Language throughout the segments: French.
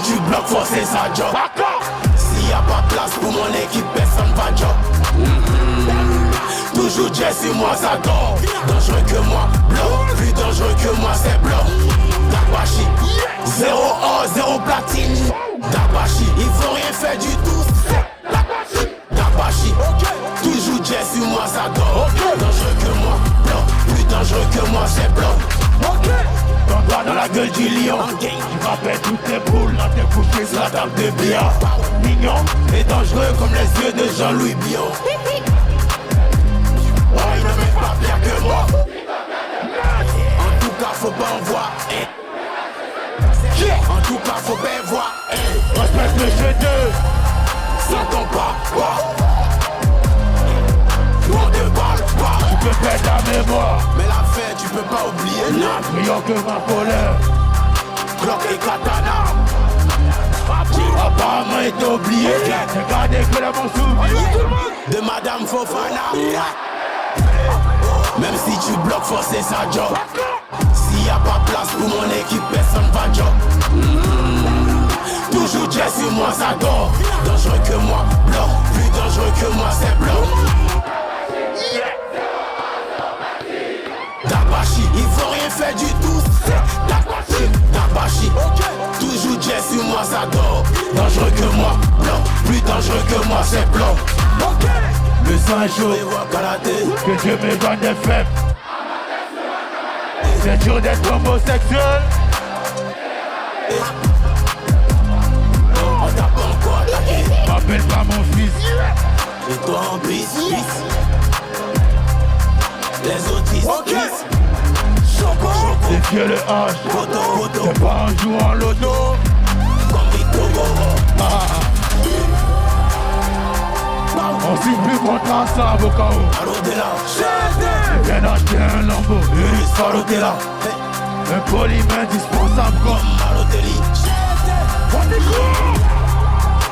tu bloques, forcer sa job. S'il y a pas place pour mon équipe, personne va job. Toujours Jesse, moi ça dort. Dangereux que moi, bloc. Plus dangereux que moi, c'est bloc. Dabashi, 0 or, 0 platine. Dabashi, ils vont rien faire du tout. Dabashi, toujours Jesse, moi ça dort. Dangereux que moi, bloc. Plus dangereux que moi, c'est bloc. Ton doigt dans la gueule du lion. Tu rappelles toutes tes boules dans tes couchées sur la table de billard. Mignon et dangereux comme les yeux de Jean-Louis Bion. Oh, il ne m'est pas pire que moi. En tout cas, faut pas en voir. En tout cas, faut bien voir. Respecte le jeu de. Ça tombe pas. On te parle pas. Tu peux perdre la mémoire, mais la fin tu peux pas oublier. Non, prions que ma colère. Glock et katana. Apparemment est oublié. J'ai gardé que là mon souvenir de Madame Fofana. Même si tu bloques, forcer sa job. S'il y a pas place pour mon équipe, personne va job. Toujours Jesse, moi ça dort. Dangereux que moi, bloc. Plus dangereux que moi, c'est bloc. Dabashi, ils vont rien faire du tout. Dabashi, toujours Jesse, moi ça dort. Dangereux que moi, bloc. Plus dangereux que moi, c'est bloc. Le sang est chaud, que Dieu me donne des faibles. C'est dur d'être homosexuel. On t'a pas encore attaqué. M'appelle pas mon fils. Et toi en bis. Les autistes. C'est vieux le H. C'est pas un jour en loto. Comme Vitogo. On signe plus contrat ça, avocat. Allô de là. Viens acheter un lambeau, Ulysse Farotella. Un polymère indispensable comme Malotelli.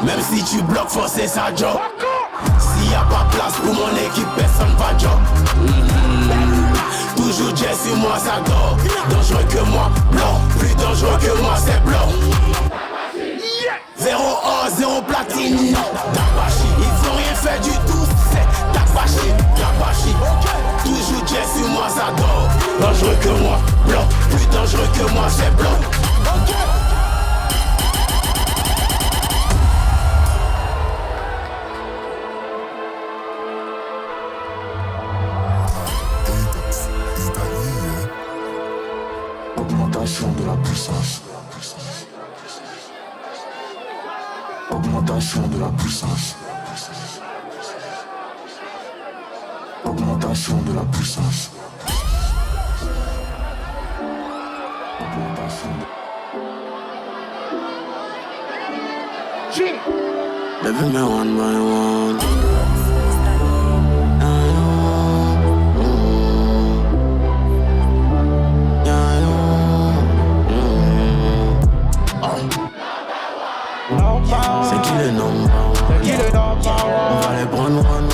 Même si tu bloques, forcer sa job. S'il y a pas place pour mon équipe, personne va job. Toujours Jesse, moi ça dort. Dangereux que moi, blanc. Plus dangereux que moi, c'est blanc. 0 or, 0 platine. Dabashi, ils vont rien faire du tout. C'est Dabashi. Toujours Jesse, moi ça dort. Dangereux que moi, blanc. Plus dangereux que moi, c'est blanc. Augmentation de la puissance. Augmentation de la puissance. Augmentation de la puissance. Baby, me one by one. C'est qui le number one? On va les prendre one.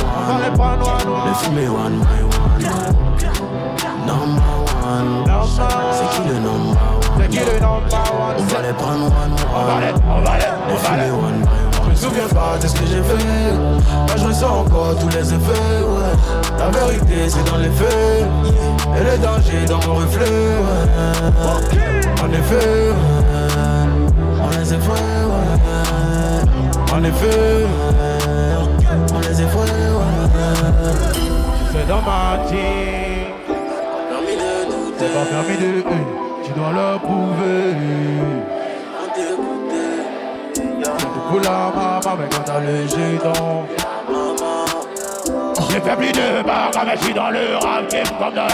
Les fumer one by one. Number one. C'est qui le number one? On va les prendre one. Les fumer one by one. Je me souviens pas de ce que j'ai fait. Là je ressens encore tous les effets, ouais. La vérité c'est dans les faits. Et le danger dans mon reflet, ouais. En effet, ouais. On les effraie, ouais. En effet, ouais. On les effraie, ouais. C'est dans ma team. C'est pas permis de tu dois le prouver. Pour la maman, mais quand t'as le jeton. J'ai fait plus de barres, mais je suis dans le rap game comme dans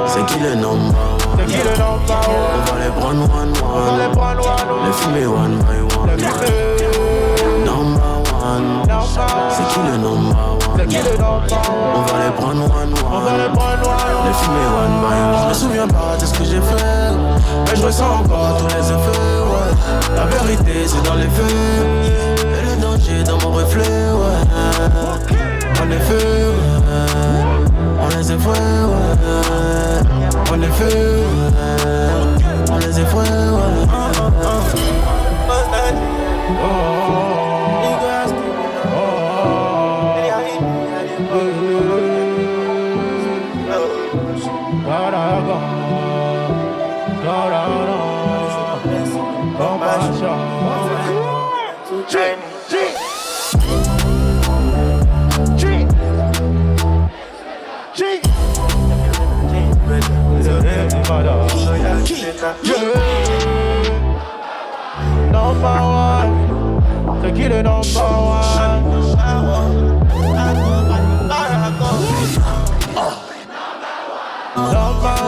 C'est qui le number one? On va les prendre one. Les fumer one by one. Number one. C'est qui le number one? C'est qui le number one? On va les prendre one one. Les fumer one by one. Je me souviens pas de ce que j'ai fait, mais je ressens encore tous les effets, ouais. La vérité c'est dans les faits, et le danger dans mon reflet, ouais. En effet, ouais. On les effets, ouais. En effet, ouais. On les effets, ouais. Number one, c'est qui le number one?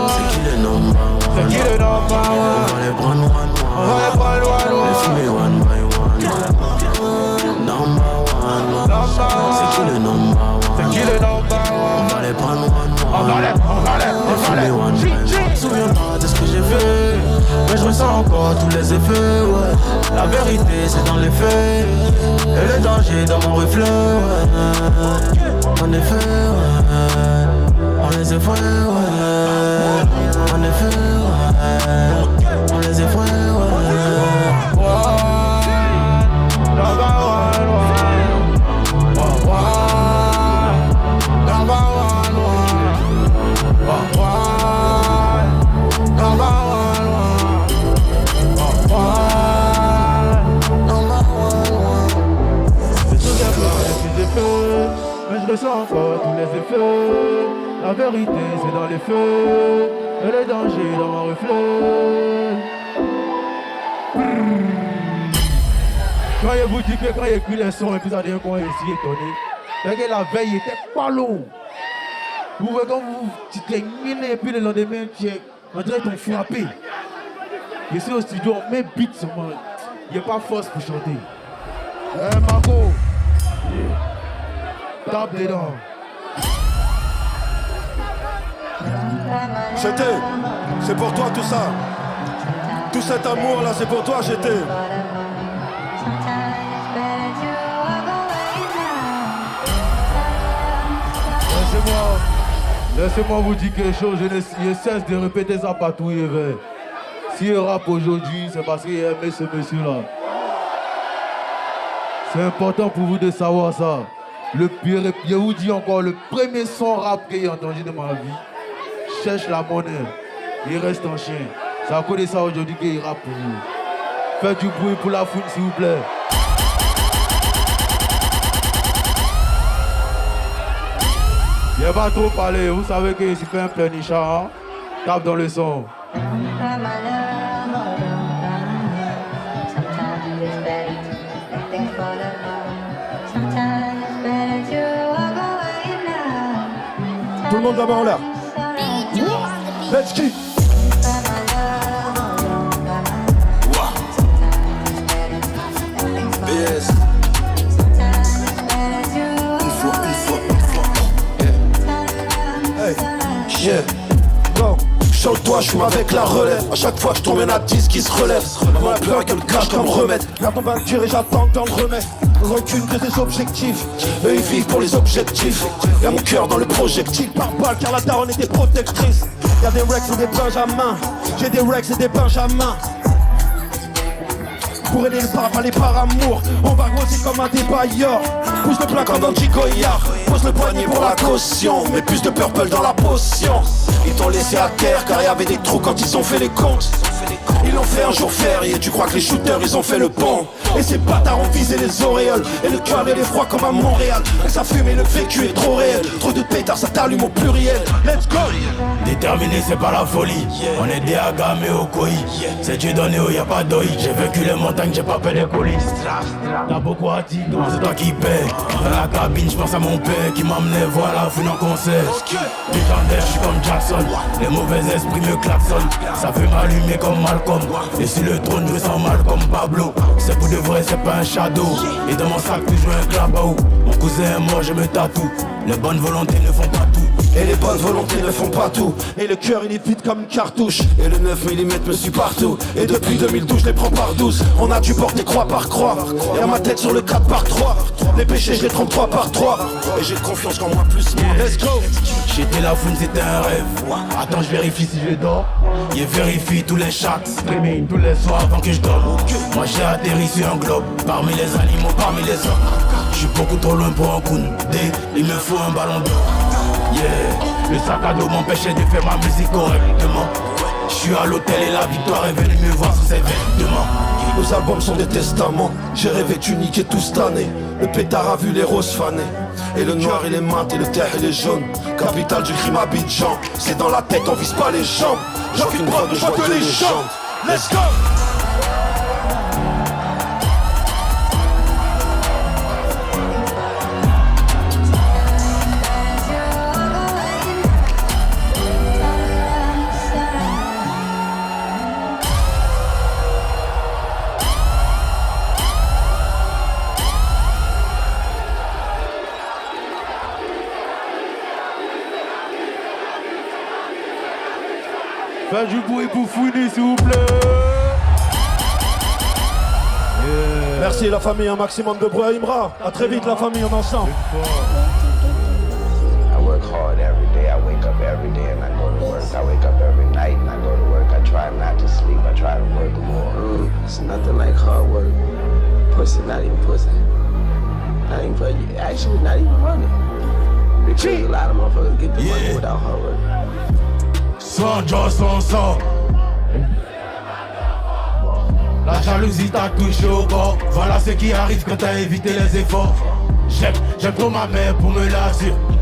C'est qui le number one? C'est qui le number one? On va les prendre one. Les fumer one by one. Number one. C'est qui le number one? C'est qui le number one? On va les prendre one. On va les Je me souviens pas de ce que j'ai fait, mais je ressens encore tous les effets, ouais. La vérité c'est dans les faits, et le danger dans mon reflet, ouais. En effet, ouais. On les effets, ouais. En effet, ouais. On les effets, ouais. Mais je ressens encore tous les effets. La vérité c'est dans les faits, et le danger dans mon reflet. Quand il vous dit que quand il écrit les sons et puis ça devient quoi ici étonné, c'est que la veille était pas long. Vous voyez quand tu t'es miné et puis le lendemain on dirait qu'ils t'ont frappé. Je suis au studio, on met beat sur moi. Il n'y a pas force pour chanter. Marco, tape dedans. J'étais, c'est pour toi tout ça. Tout cet amour là, c'est pour toi, j'étais. Laissez-moi vous dire quelque chose, je cesse de répéter ça partout où il va. S'il rappe aujourd'hui, c'est parce qu'il aimait ce monsieur-là. C'est important pour vous de savoir ça. Je vous dis encore, le premier son rap que j'ai entendu de ma vie, cherche la monnaie, il reste en chien. C'est à cause de ça aujourd'hui qu'il rappe pour vous. Faites du bruit pour la foule s'il vous plaît. Il n'y a pas trop parlé, vous savez que si fait un pleurnichard, hein? Tape dans le son. Tout le monde la main en l'air. Let's go. BS. Yeah. Go. Chante-toi, je fume avec la relève. À chaque fois que je tombe, y'en a 10 qui se relèvent. Maman pleure que le cache comme remède. Garde ton peinture et j'attends que t'en remettes. Recule de tes objectifs. Eux ils vivent pour les objectifs. Y'a mon cœur dans le projectile. Par balle car la daronne était protectrice. Y'a des Rex et des Benjamins. J'ai des Rex et des Benjamins. Pour aider le parapluie par amour. On va grossir comme un débailleur. Pousse le plat comme dans Goyard. Pose le poignet pour la caution. Mets plus de purple dans la potion. Ils t'ont laissé à terre car y'avait des trous quand ils ont fait les comptes. Ils l'ont fait un jour férié, tu crois que les shooters ils ont fait le pont. Et ces bâtards ont visé les auréoles. Et le cœur il est froid comme à Montréal. Et ça fume et le vécu est trop réel. Trop de pétards, ça t'allume au pluriel. Let's go. Déterminé c'est pas la folie. On est des agamés au koi. C'est Dieu donné où y'a pas d'oeil. J'ai vécu les montagnes, j'ai pas fait les colis. T'as beaucoup à dire, c'est toi qui paie. Dans la cabine, j'pense à mon père. mec qui m'emmenait voir la foule en concert. Légendaire, je suis comme Jackson. Les mauvais esprits me klaxonnent. Ça fait m'allumer comme Malcolm. Et sur le trône, je me sens mal comme Pablo. C'est pour de vrai, c'est pas un shadow. Et dans mon sac, toujours un clabao. Mon cousin est mort, je me tatoue. Les bonnes volontés ne font pas tout. Et les bonnes volontés ne font pas tout. Et le cœur il est vide comme une cartouche. Et le 9 mm me suit partout. Et depuis 2012 je les prends par 12. On a dû porter croix par croix. Et à ma tête sur le 4 par 3. Les péchés je les 33 par 3. Et j'ai confiance qu'en moi plus moi. Let's go. J'étais la foune, c'était un rêve. Attends, je vérifie si je dors. Il vérifie tous les chats, streaming tous les soirs avant que je dorme. Moi j'ai atterri sur un globe. Parmi les animaux, parmi les hommes. Je suis beaucoup trop loin pour un Koundé. Il me faut un ballon d'or. Yeah, le sac à dos m'empêchait de faire ma musique correctement. Je suis à l'hôtel et la victoire est venue me voir sous ses vêtements. Nos albums sont des testaments. J'ai rêvé d'uniquer tout cette année. Le pétard a vu les roses fanées. Et le noir il est mat et le terre il est jaune. Capitale du crime Abidjan. C'est dans la tête, on vise pas les jambes. J'en fais une drogue, je vois que les jambes. Let's go. Faites du bruit pour Fouini s'il vous plaît. Yeah. Merci la famille, un maximum de bruit à Imra. A très vite la famille, on est ensemble. I work hard every day. I wake up every day and I go to work. I wake up every night and I go to work. I try not to sleep. I try to work more. It's nothing like hard work. Pussy, not even pussy. Not even pussy. Actually, not even money. Because a lot of motherfuckers get the money without hard work. Sans Dieu, sans sang. La jalousie t'a touché au corps. Voilà ce qui arrive quand t'as évité les efforts. J'aime trop ma mère pour me la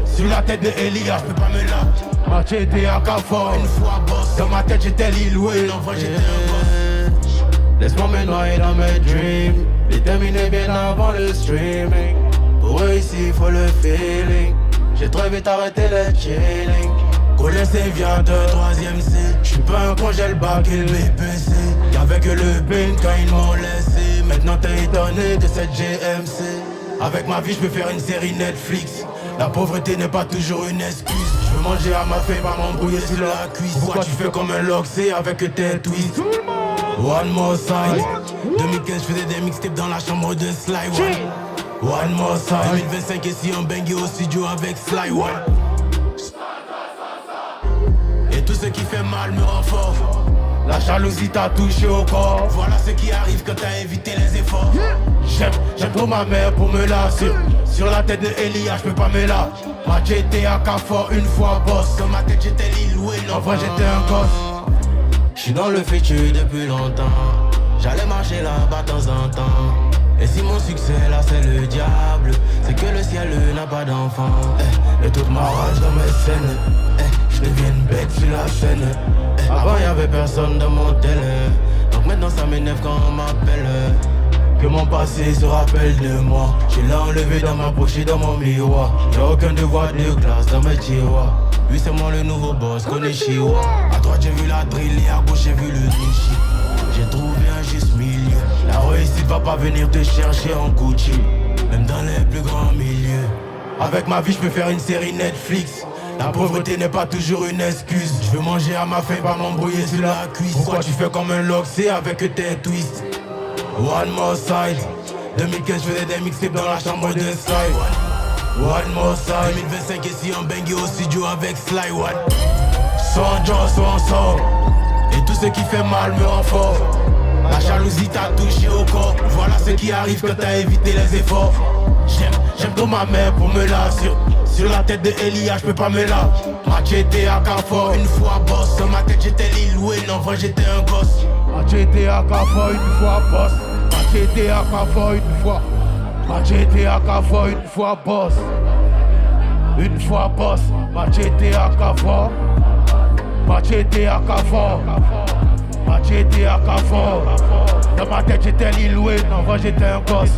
sur la tête de Elia, je peux pas me la. Ma j'étais à Carrefour, une fois boss. Dans ma tête j'étais Lil Wayne, l'enfant j'étais un boss. Laisse-moi me noyer dans mes dreams. Déterminé bien avant le streaming. Pour réussir faut le feeling. J'ai trop vite arrêté le chilling. Connaissez vient de 3ème C. J'suis pas un congèle bac et le BPC. Y'avait que le pain quand ils m'ont laissé. Maintenant t'es étonné de cette GMC. Avec ma vie j'peux faire une série Netflix. La pauvreté n'est pas toujours une excuse. J'veux manger à ma faim, pas m'embrouiller sur la cuisse. Pourquoi tu fais comme un loxé avec tes twists? One more side. 2015 j'faisais des mixtapes dans la chambre de Sly One more side. 2025 ici on bang au studio avec Sly One. Tout ce qui fait mal me rend fort. La jalousie t'a touché au corps. Voilà ce qui arrive quand t'as évité les efforts. J'aime trop ma mère pour me la sur la tête de Elia, j'peux pas me la. Ma j'étais à Carrefour une fois boss. Dans ma tête j'étais Lil Wayne, en vrai j'étais un gosse. J'suis dans le futur depuis longtemps. J'allais marcher là-bas de temps en temps. Et si mon succès là c'est le diable, c'est que le ciel n'a pas d'enfant. Et toute ma rage dans mes scènes. Je deviens une bête sur la scène. Avant y'avait personne dans mon télé. Donc maintenant ça m'énerve quand on m'appelle. Que mon passé se rappelle de moi. Je l'ai enlevé dans ma poche et dans mon miroir. Y'a aucun devoir de classe dans mes tiroirs. Lui c'est moi le nouveau boss, connais Chihuahua. À droite j'ai vu la drill et à gauche j'ai vu le nichi. J'ai trouvé un juste milieu. La réussite va pas venir te chercher en Gucci. Même dans les plus grands milieux. Avec ma vie je peux faire une série Netflix. La pauvreté n'est pas toujours une excuse. Je veux manger à ma faim, pas m'embrouiller sur la cuisse. Pourquoi tu fais comme un loxé avec tes twists? One more side. 2015 je faisais des mixtapes dans la chambre de Sly One more side. 2025 ici on bang au studio avec Sly One. Sans Dieu, sans sang. Et tout ce qui fait mal me rend fort. La jalousie t'a touché au corps. Voilà ce qui arrive quand t'as évité les efforts. J'aime trop ma mère pour me la sur la tête de Elia, j'peux pas me la. Ma j'étais à Carrefour une fois boss. Dans ma tête j'étais Lil Wayne, en vrai j'étais un gosse. Ma j'étais à Carrefour une fois boss. Ma j'étais à Carrefour une fois. Ma j'étais à Carrefour une fois boss. Une fois boss. Ma j'étais à Carrefour. Ma j'étais à Carrefour. Ma j'étais à Carrefour. Dans ma tête j'étais Lil Wayne, en vrai j'étais un gosse.